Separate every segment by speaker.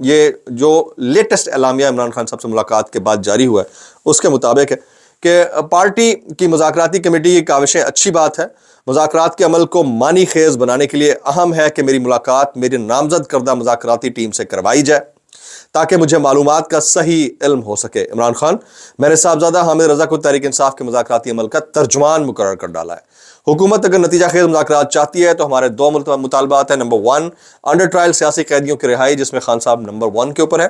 Speaker 1: یہ جو لیٹسٹ اعلامیہ عمران خان صاحب سے ملاقات کے بعد جاری ہوا ہے اس کے مطابق ہے کہ پارٹی کی مذاکراتی کمیٹی کی کاوشیں اچھی بات ہے، مذاکرات کے عمل کو معنی خیز بنانے کے لیے اہم ہے کہ میری ملاقات میری نامزد کردہ مذاکراتی ٹیم سے کروائی جائے تاکہ مجھے معلومات کا صحیح علم ہو سکے۔ عمران خان میرے صاحبزادہ حامد رضا کو تحریک انصاف کے مذاکراتی عمل کا ترجمان مقرر کر ڈالا ہے۔ حکومت اگر نتیجہ خیز مذاکرات چاہتی ہے تو ہمارے دو مطالبات ہیں۔ نمبر 1، انڈر ٹرائل سیاسی قیدیوں کی رہائی، جس میں خان صاحب نمبر 1 کے اوپر ہے۔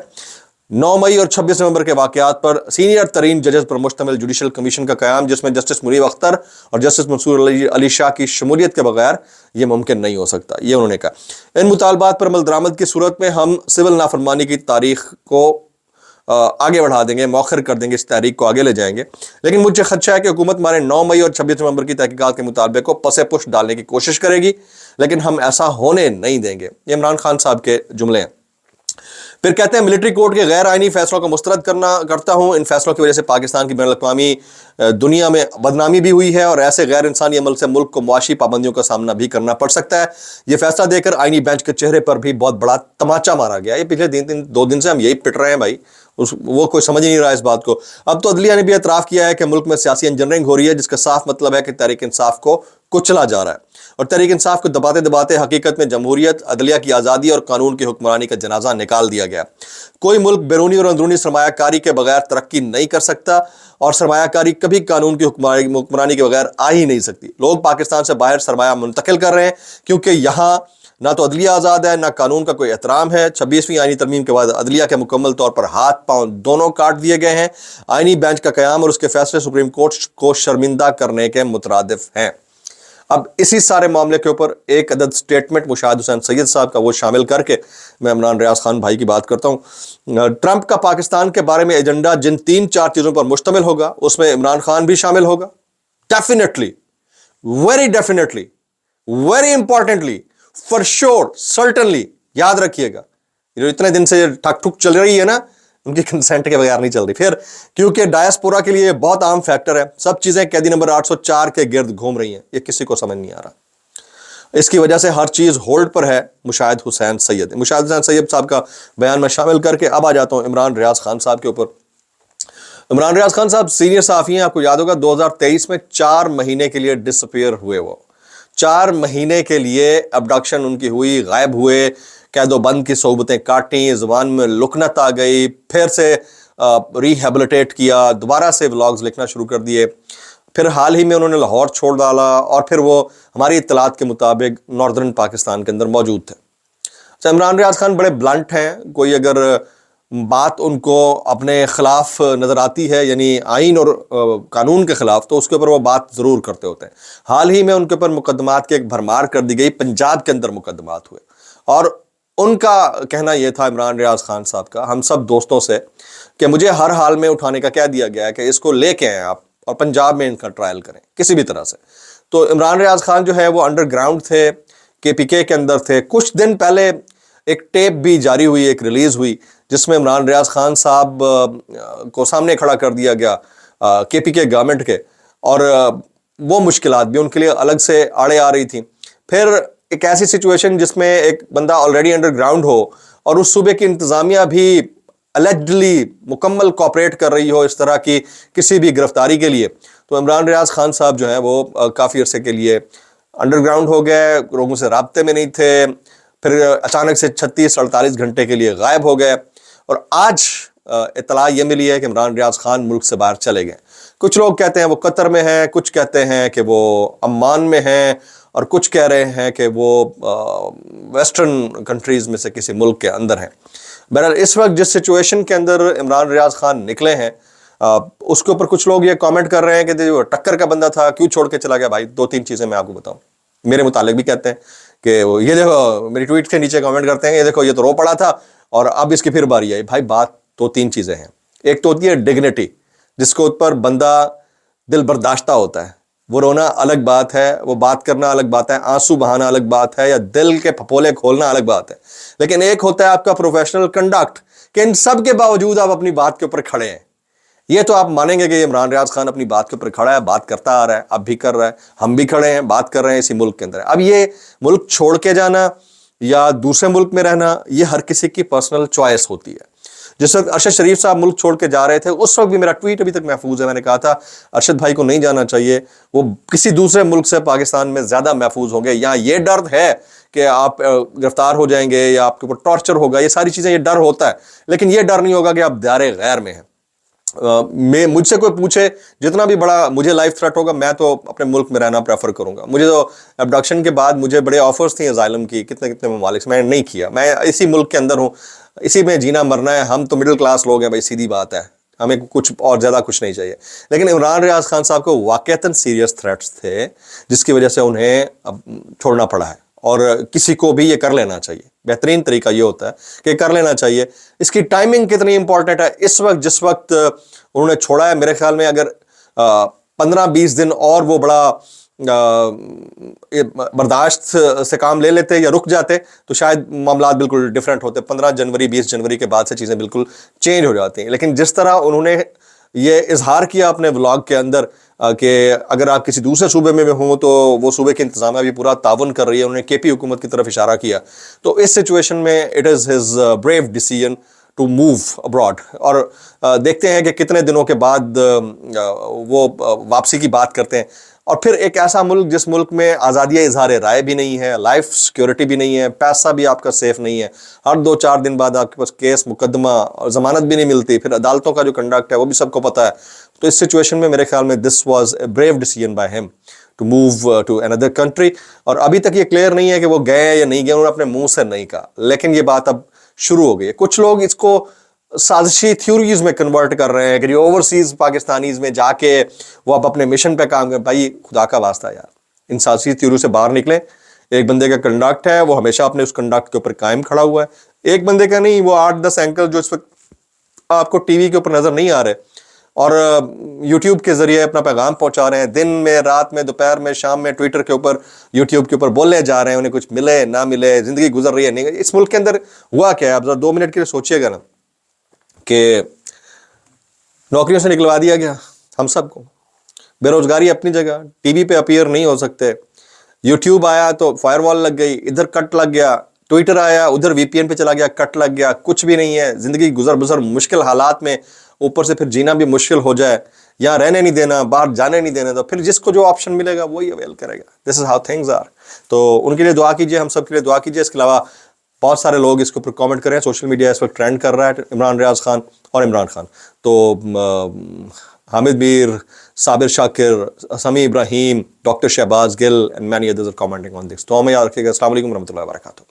Speaker 1: 9 مئی اور 26 نومبر کے واقعات پر سینئر ترین ججز پر مشتمل جوڈیشل کمیشن کا قیام، جس میں جسٹس منیب اختر اور جسٹس منصور علی شاہ کی شمولیت کے بغیر یہ ممکن نہیں ہو سکتا، یہ انہوں نے کہا۔ ان مطالبات پر عمل درآمد کی صورت میں ہم سول نافرمانی کی تاریخ کو آگے بڑھا دیں گے، مؤخر کر دیں گے، اس تحریک کو آگے لے جائیں گے، لیکن مجھے خدشہ ہے کہ حکومت ہمارے 9 مئی اور 26 نومبر کی تحقیقات کے مطالبے کو پس پش ڈالنے کی کوشش کرے گی، لیکن ہم ایسا ہونے نہیں دیں گے۔ یہ عمران خان صاحب کے جملے ہیں۔ پھر کہتے ہیں ملٹری کورٹ کے غیر آئینی فیصلوں کو مسترد کرتا ہوں، ان فیصلوں کی وجہ سے پاکستان کی بین الاقوامی دنیا میں بدنامی بھی ہوئی ہے اور ایسے غیر انسانی عمل سے ملک کو معاشی پابندیوں کا سامنا بھی کرنا پڑ سکتا ہے۔ یہ فیصلہ دے کر آئینی بینچ کے چہرے پر بھی بہت بڑا تماچا مارا گیا۔ یہ پچھلے 2 دن سے ہم یہی پٹ رہے ہیں بھائی، وہ کوئی سمجھ ہی نہیں رہا اس بات کو۔ اب تو عدلیہ نے بھی اعتراف کیا ہے کہ ملک میں سیاسی انجینئرنگ ہو رہی ہے، جس کا صاف مطلب ہے کہ تحریک انصاف کو کچلا جا رہا ہے، اور تحریک انصاف کو دباتے دباتے حقیقت میں جمہوریت، عدلیہ کی آزادی اور قانون کی حکمرانی کا جنازہ نکال دیا گیا۔ کوئی ملک بیرونی اور اندرونی سرمایہ کاری کے بغیر ترقی نہیں کر سکتا، اور سرمایہ کاری کبھی قانون کی حکمرانی کے بغیر آ ہی نہیں سکتی۔ لوگ پاکستان سے باہر سرمایہ منتقل کر رہے ہیں کیونکہ یہاں نہ تو عدلیہ آزاد ہے، نہ قانون کا کوئی احترام ہے۔ 26ویں آئینی ترمیم کے بعد عدلیہ کے مکمل طور پر ہاتھ پاؤں دونوں کاٹ دیے گئے ہیں۔ آئینی بینچ کا قیام اور اس کے فیصلے سپریم کورٹ کو شرمندہ کرنے کے مترادف ہیں۔ اب اسی سارے معاملے کے اوپر ایک عدد سٹیٹمنٹ مشاہد حسین سید صاحب کا وہ شامل کر کے میں عمران ریاض خان بھائی کی بات کرتا ہوں۔ ٹرمپ کا پاکستان کے بارے میں ایجنڈا جن 3-4 چیزوں پر مشتمل ہوگا، اس میں عمران خان بھی شامل ہوگا، definitely, very definitely, very importantly, for sure, certainly, یاد رکھیے گا۔ جو اتنے دن سے ٹھک ٹھک چل رہی ہے نا، ان کی کنسنٹ کے بغیر نہیں چل رہی۔ پھر کیونکہ ڈائسپورا کے لیے بہت اہم فیکٹر ہے، سب چیزیں قیدی نمبر 804 کے گرد گھوم رہی ہیں، یہ کسی کو سمجھ نہیں آ رہا۔ اس کی وجہ سے ہر چیز ہولڈ پر ہے۔ مشاہد حسین سید صاحب کا بیان میں شامل کر کے اب آ جاتا ہوں عمران ریاض خان صاحب کے اوپر۔ عمران ریاض خان صاحب سینئر صحافی ہیں، آپ کو یاد ہوگا 2023 میں 4 مہینے کے لیے ڈس اپیئر ہوئے، وہ 4 مہینے کے لیے ابڈکشن ان کی ہوئی، غائب ہوئے، قید و بند کی صحبتیں کاٹیں، زبان میں لکنت آ گئی، پھر سے ریہیبلیٹیٹ کیا، دوبارہ سے ولاگز لکھنا شروع کر دیے، پھر حال ہی میں انہوں نے لاہور چھوڑ ڈالا، اور پھر وہ ہماری اطلاعات کے مطابق ناردرن پاکستان کے اندر موجود تھے۔ عمران ریاض خان بڑے بلنٹ ہیں، کوئی اگر بات ان کو اپنے خلاف نظر آتی ہے، یعنی آئین اور قانون کے خلاف، تو اس کے اوپر وہ بات ضرور کرتے ہوتے ہیں۔ حال ہی میں ان کے اوپر مقدمات کی ایک بھرمار کر دی گئی، پنجاب کے اندر مقدمات ہوئے، اور ان کا کہنا یہ تھا عمران ریاض خان صاحب کا ہم سب دوستوں سے کہ مجھے ہر حال میں اٹھانے کا کہہ دیا گیا ہے کہ اس کو لے کے آئیں آپ اور پنجاب میں ان کا ٹرائل کریں کسی بھی طرح سے۔ تو عمران ریاض خان جو ہے وہ انڈر گراؤنڈ تھے، KPK کے اندر تھے۔ کچھ دن پہلے ایک ٹیپ بھی جاری ہوئی، ایک ریلیز ہوئی، جس میں عمران ریاض خان صاحب کو سامنے کھڑا کر دیا گیا KPK گورنمنٹ کے، اور وہ مشکلات بھی ان کے لیے الگ سے آڑے آ رہی تھیں۔ پھر ایک ایسی سچویشن جس میں ایک بندہ آلریڈی انڈر گراؤنڈ ہو اور اس صوبے کی انتظامیہ بھی الیجڈلی مکمل کوآپریٹ کر رہی ہو اس طرح کی کسی بھی گرفتاری کے لیے، تو عمران ریاض خان صاحب جو ہیں وہ کافی عرصے کے لیے انڈر گراؤنڈ ہو گئے، لوگوں سے رابطے میں نہیں تھے، پھر اچانک سے 36-48 گھنٹے کے لیے غائب ہو گئے، اور آج اطلاع یہ ملی ہے کہ عمران ریاض خان ملک سے باہر چلے گئے۔ کچھ لوگ کہتے ہیں وہ قطر میں ہیں، کچھ کہتے ہیں کہ وہ عمان میں ہیں، اور کچھ کہہ رہے ہیں کہ وہ ویسٹرن کنٹریز میں سے کسی ملک کے اندر ہیں۔ بہرحال اس وقت جس سچویشن کے اندر عمران ریاض خان نکلے ہیں، اس کے اوپر کچھ لوگ یہ کامنٹ کر رہے ہیں کہ جو ٹکر کا بندہ تھا کیوں چھوڑ کے چلا گیا۔ بھائی 2-3 چیزیں میں آپ کو بتاؤں، میرے متعلق بھی کہتے ہیں کہ یہ دیکھو، میری ٹویٹ کے نیچے کامنٹ کرتے ہیں، یہ دیکھو یہ تو رو پڑا تھا اور اب اس کی پھر باری آئی۔ بھائی بات 2-3 چیزیں ہیں۔ ایک تو ہوتی ہے ڈگنیٹی، جس کے اوپر بندہ دل برداشتہ ہوتا ہے، وہ رونا الگ بات ہے، وہ بات کرنا الگ بات ہے، آنسو بہانا الگ بات ہے، یا دل کے پھپولے کھولنا الگ بات ہے، لیکن ایک ہوتا ہے آپ کا پروفیشنل کنڈکٹ، کہ ان سب کے باوجود آپ اپنی بات کے اوپر کھڑے ہیں۔ یہ تو آپ مانیں گے کہ عمران ریاض خان اپنی بات کے اوپر کھڑا ہے، بات کرتا آ رہا ہے، اب بھی کر رہا ہے، ہم بھی کھڑے ہیں، بات کر رہے ہیں اسی ملک کے اندر۔ اب یہ ملک چھوڑ کے جانا یا دوسرے ملک میں رہنا، یہ ہر کسی کی پرسنل چوائس ہوتی ہے. جس وقت ارشد شریف صاحب ملک چھوڑ کے جا رہے تھے اس وقت بھی میرا ٹویٹ ابھی تک محفوظ ہے، میں نے کہا تھا ارشد بھائی کو نہیں جانا چاہیے، وہ کسی دوسرے ملک سے پاکستان میں زیادہ محفوظ ہوں گے. یہاں یہ ڈر ہے کہ آپ گرفتار ہو جائیں گے یا آپ کے اوپر ٹارچر ہوگا، یہ ساری چیزیں، یہ ڈر ہوتا ہے، لیکن یہ ڈر نہیں ہوگا کہ آپ دیار غیر میں ہیں. مجھ سے کوئی پوچھے جتنا بھی بڑا مجھے لائف تھریٹ ہوگا، میں تو اپنے ملک میں رہنا پریفر کروں گا. مجھے تو ابڈکشن کے بعد مجھے بڑے آفرز تھیں اسائلم کی کتنے کتنے ممالک سے، میں نے نہیں کیا. میں اسی ملک کے اندر ہوں، اسی میں جینا مرنا ہے. ہم تو مڈل کلاس لوگ ہیں بھائی، سیدھی بات ہے، ہمیں کچھ اور زیادہ کچھ نہیں چاہیے. لیکن عمران ریاض خان صاحب کو واقعتاً سیریس تھریٹس تھے جس کی وجہ سے انہیں چھوڑنا پڑا ہے، اور کسی کو بھی یہ کر لینا چاہیے. بہترین طریقہ یہ ہوتا ہے کہ کر لینا چاہیے. اس کی ٹائمنگ کتنی امپورٹنٹ ہے اس وقت، جس وقت انہوں نے چھوڑا ہے. میرے خیال میں اگر 15-20 دن اور وہ بڑا برداشت سے کام لے لیتے یا رک جاتے تو شاید معاملات بالکل ڈیفرنٹ ہوتے. 15 جنوری 20 جنوری کے بعد سے چیزیں بالکل چینج ہو جاتی ہیں. لیکن جس طرح انہوں نے یہ اظہار کیا اپنے ولاگ کے اندر کہ اگر آپ کسی دوسرے صوبے میں ہوں تو وہ صوبے کی انتظامیہ بھی پورا تعاون کر رہی ہے، انہوں نے کے پی حکومت کی طرف اشارہ کیا. تو اس سچویشن میں it is his brave decision to move abroad. اور دیکھتے ہیں کہ کتنے دنوں کے بعد وہ واپسی کی بات کرتے ہیں. اور پھر ایک ایسا ملک جس ملک میں آزادی اظہار رائے بھی نہیں ہے، لائف سیکیورٹی بھی نہیں ہے، پیسہ بھی آپ کا سیف نہیں ہے، ہر 2-4 دن بعد آپ کے پاس کیس مقدمہ اور ضمانت بھی نہیں ملتی، پھر عدالتوں کا جو کنڈکٹ ہے وہ بھی سب کو پتہ ہے. تو اس سچویشن میں میرے خیال میں this was a brave decision by him to move to another country. اور ابھی تک یہ کلیئر نہیں ہے کہ وہ گئے یا نہیں گئے، انہوں نے اپنے منہ سے نہیں کہا، لیکن یہ بات اب شروع ہو گئی ہے. کچھ لوگ اس کو سازشی تھیوریز میں کنورٹ کر رہے ہیں کہ جو اوورسیز پاکستانیز میں جا کے وہ اب اپنے مشن پہ کام کریں. بھائی خدا کا واسطہ یار، ان سازشی تھیوری سے باہر نکلیں. ایک بندے کا کنڈکٹ ہے، وہ ہمیشہ اپنے اس کنڈکٹ کے اوپر قائم کھڑا ہوا ہے. ایک بندے کا نہیں، وہ 8-10 اینکر جو اس وقت آپ کو ٹی وی کے اوپر نظر نہیں آ رہے اور یوٹیوب کے ذریعے اپنا پیغام پہنچا رہے ہیں، دن میں، رات میں، دوپہر میں، شام میں، ٹویٹر کے اوپر، یوٹیوب کے اوپر بولے جا رہے ہیں. انہیں کچھ ملے نہ ملے، زندگی گزر رہی ہے نہیں. اس ملک کے اندر ہوا کیا ہے؟ آپ ذرا 2 منٹ کے لیے سوچئے گا نا کہ نوکریوں سے نکلوا دیا گیا ہم سب کو، بے روزگاری اپنی جگہ، ٹی وی پہ اپیئر نہیں ہو سکتے، یوٹیوب آیا تو فائر وال لگ گئی، ادھر کٹ لگ گیا، ٹویٹر آیا ادھر وی پی این پہ چلا گیا، کٹ لگ گیا، کچھ بھی نہیں ہے، زندگی گزر بسر مشکل حالات میں، اوپر سے پھر جینا بھی مشکل ہو جائے، یہاں رہنے نہیں دینا، باہر جانے نہیں دینا، تو پھر جس کو جو آپشن ملے گا وہی اویل کرے گا. دس از ہاؤ تھنگز آر. تو ان کے لیے دعا کیجیے، ہم سب کے لیے دعا کیجیے. اس کے علاوہ بہت سارے لوگ اس کے اوپر کامنٹ کر رہے ہیں. سوشل میڈیا اس وقت ٹرینڈ کر رہا ہے عمران ریاض خان اور عمران خان. تو Hamid Mir, Sabir Shakir, Sami Ibrahim, doctor Shahbaz Gill and many others are commenting on this. تو ہمیں یاد رکھیے گا. السلام علیکم ورحمۃ اللہ وبرکاتہ.